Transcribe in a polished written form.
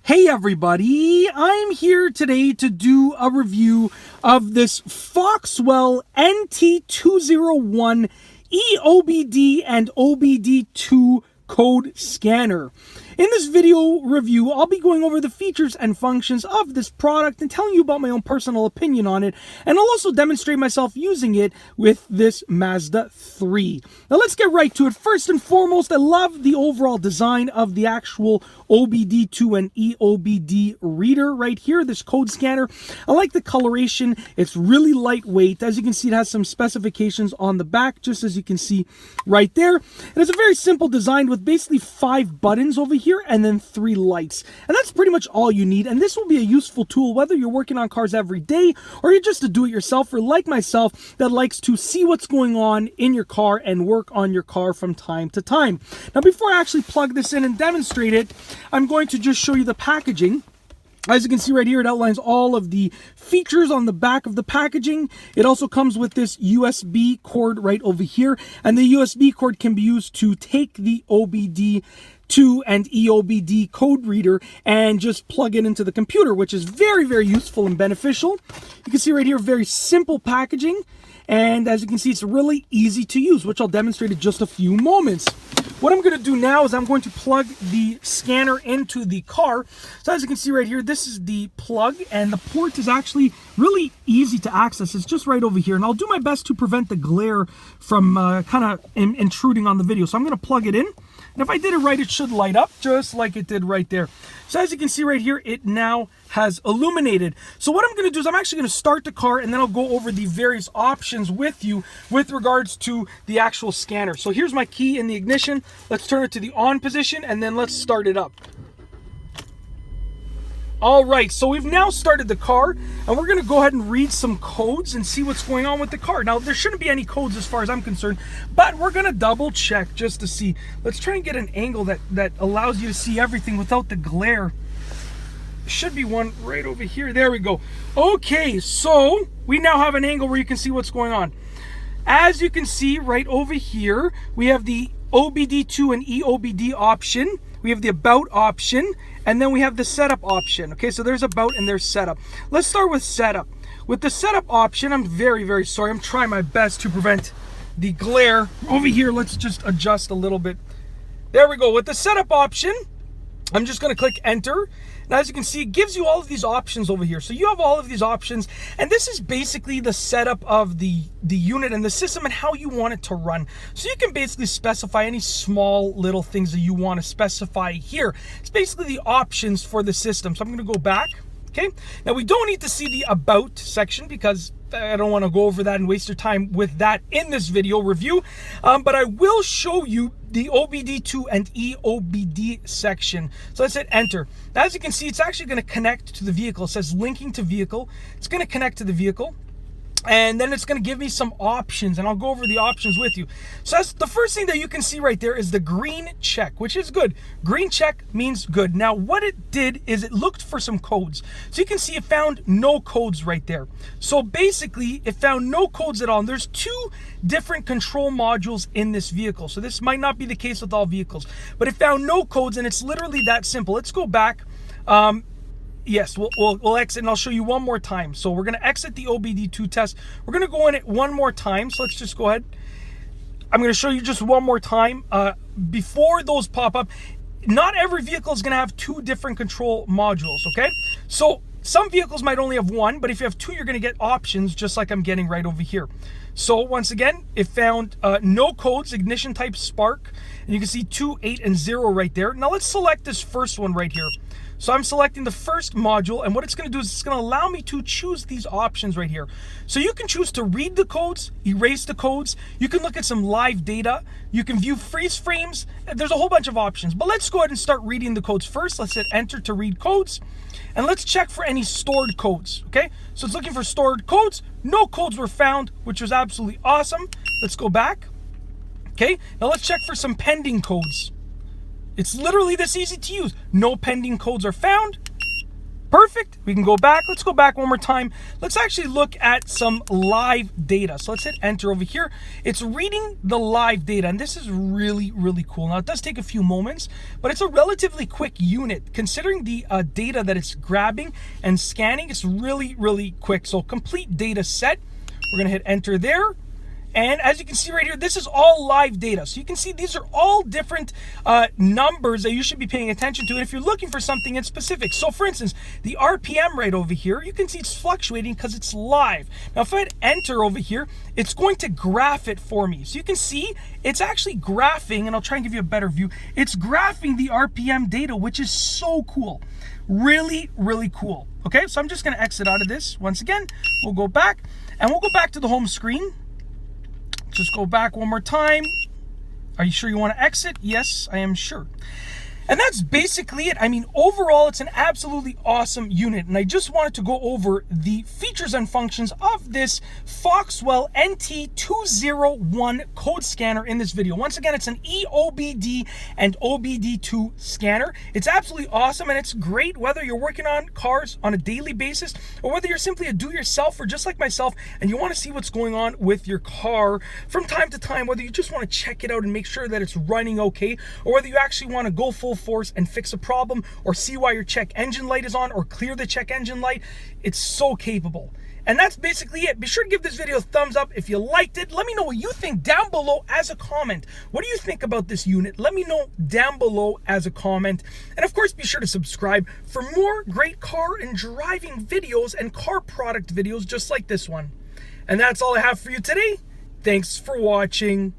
Hey everybody, I'm here today to do a review of this Foxwell NT201 OBD and OBD2 code scanner. In this video review, I'll be going over the features and functions of this product and telling you about my own personal opinion on it, and I'll also demonstrate myself using it with this Mazda 3. Now let's get right to it. First and foremost, I love the overall design of the actual OBD2 and EOBD reader right here, this code scanner. I like the coloration. It's really lightweight. As you can see, it has some specifications on the back, just as you can see right there. And it's a very simple design with basically 5 buttons over here and then 3 lights, and that's pretty much all you need. And this will be a useful tool whether you're working on cars every day or you're just a do-it-yourselfer like myself that likes to see what's going on in your car and work on your car from time to time. Now before I actually plug this in and demonstrate it, I'm going to just show you the packaging. As you can see right here, it outlines all of the features on the back of the packaging. It also comes with this USB cord right over here, and the USB cord can be used to take the OBD2 and EOBD code reader and just plug it into the computer, which is very, very useful and beneficial. You can see right here, very simple packaging. And as you can see, it's really easy to use, which I'll demonstrate in just a few moments. What I'm going to do now is I'm going to plug the scanner into the car. So as you can see right here, this is the plug, and the port is actually really easy to access. It's just right over here, and I'll do my best to prevent the glare from kind of intruding on the video. So I'm going to plug it in, and if I did it right, it should light up just like it did right there. So as you can see right here, it now has illuminated. So what I'm going to do is I'm actually going to start the car, and then I'll go over the various options with you with regards to the actual scanner. So here's my key in the ignition. Let's turn it to the on position, and then let's start it up. All right, so we've now started the car, and we're going to go ahead and read some codes and see what's going on with the car. Now, there shouldn't be any codes as far as I'm concerned, but we're going to double check just to see. Let's try and get an angle that allows you to see everything without the glare. Should be one right over here. There we go. Okay, so we now have an angle where you can see what's going on. As you can see right over here, we have the OBD2 and EOBD option. We have the about option, and then we have the setup option. Okay, so there's about and there's setup. Let's start with setup. With the setup option, I'm very, very sorry. I'm trying my best to prevent the glare. Over here, let's just adjust a little bit. There we go. With the setup option, I'm just going to click enter. Now, as you can see, it gives you all of these options over here. So you have all of these options, and this is basically the setup of the unit and the system and how you want it to run. So you can basically specify any small little things that you want to specify here. It's basically the options for the system. So I'm going to go back. Okay. Now, we don't need to see the about section because I don't want to go over that and waste your time with that in this video review. But I will show you the OBD2 and EOBD section. So let's hit enter. Now, as you can see, it's actually going to connect to the vehicle. It says linking to vehicle. It's going to connect to the vehicle. And then it's going to give me some options, and I'll go over the options with you. So that's the first thing that you can see right there is the green check, which is good. Green check means good. Now, what it did is it looked for some codes. So you can see it found no codes right there. So basically, it found no codes at all. And there's 2 different control modules in this vehicle. So this might not be the case with all vehicles, but it found no codes, and it's literally that simple. Let's go back. Yes, we'll exit, and I'll show you one more time. So we're going to exit the OBD2 test. We're going to go in it one more time. So let's just go ahead. I'm going to show you just one more time. Before those pop up, not every vehicle is going to have 2 different control modules, okay? So some vehicles might only have 1, but if you have 2, you're going to get options just like I'm getting right over here. So once again, it found no codes, ignition type spark, and you can see 2, 8, and 0 right there. Now let's select this first one right here. So I'm selecting the first module, and what it's going to do is it's going to allow me to choose these options right here. So you can choose to read the codes, erase the codes. You can look at some live data. You can view freeze frames. There's a whole bunch of options, but let's go ahead and start reading the codes first. Let's hit enter to read codes, and let's check for any stored codes. Okay, so it's looking for stored codes. No codes were found, which was absolutely awesome. Let's go back. Okay, now let's check for some pending codes. It's literally this easy to use. No pending codes are found. Perfect. We can go back. Let's go back one more time. Let's actually look at some live data. So let's hit enter over here. It's reading the live data, and this is really, really cool. Now, it does take a few moments, but it's a relatively quick unit. Considering the data that it's grabbing and scanning, it's really, really quick. So complete data set. We're going to hit enter there. And as you can see right here, this is all live data. So you can see these are all different numbers that you should be paying attention to. And if you're looking for something in specific, so for instance, the RPM right over here, you can see it's fluctuating because it's live. Now, if I hit enter over here, it's going to graph it for me. So you can see it's actually graphing, and I'll try and give you a better view. It's graphing the RPM data, which is so cool. Really, really cool. Okay, so I'm just going to exit out of this. Once again, we'll go back, and we'll go back to the home screen. Just go back one more time. Are you sure you want to exit? Yes, I am sure. And that's basically it. I mean, overall, it's an absolutely awesome unit. And I just wanted to go over the features and functions of this Foxwell NT201 code scanner in this video. Once again, it's an EOBD and OBD2 scanner. It's absolutely awesome, and it's great whether you're working on cars on a daily basis or whether you're simply a do-it-yourselfer just like myself and you want to see what's going on with your car from time to time, whether you just want to check it out and make sure that it's running okay, or whether you actually want to go full force and fix a problem or see why your check engine light is on or clear the check engine light. It's so capable. And that's basically it. Be sure to give this video a thumbs up if you liked it. Let me know what you think down below as a comment. What do you think about this unit? Let me know down below as a comment. And of course, be sure to subscribe for more great car and driving videos and car product videos just like this one. And that's all I have for you today. Thanks for watching.